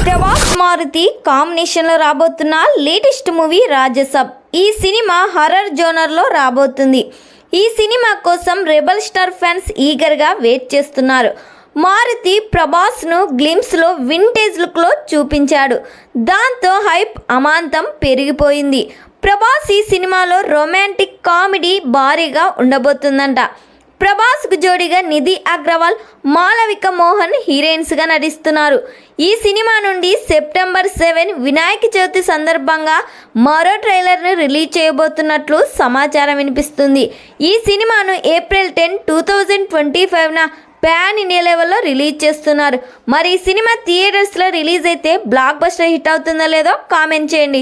ప్రభాస్ మారుతి కాంబినేషన్లో రాబోతున్న latest movie Raja Saab. ఈ సినిమా హర్రర్ జోనర్లో రాబోతుంది. ఈ సినిమా కోసం రెబల్ స్టార్ ఫ్యాన్స్ ఈగర్గా వెయిట్ చేస్తున్నారు. మారుతి ప్రభాస్ను గ్లిమ్స్లో వింటేజ్ లుక్లో చూపించాడు. దాంతో హైప్ అమాంతం పెరిగిపోయింది. ప్రభాస్ ఈ సినిమాలో రొమాంటిక్ కామెడీ భారీగా ఉండబోతుందంట. ప్రభాస్కు జోడిగా నిధి అగ్రవాల్, మాలవిక మోహన్ హీరోయిన్స్గా నటిస్తున్నారు. ఈ సినిమా నుండి సెప్టెంబర్ 7 వినాయక చవితి సందర్భంగా మరో ట్రైలర్ను రిలీజ్ చేయబోతున్నట్లు సమాచారం వినిపిస్తుంది. ఈ సినిమాను ఏప్రిల్ 10, 2025న పాన్ ఇండియా లెవెల్లో రిలీజ్ చేస్తున్నారు. మరి ఈ సినిమా థియేటర్స్లో రిలీజ్ అయితే బ్లాక్ బస్టర్ హిట్ అవుతుందో లేదో కామెంట్ చేయండి.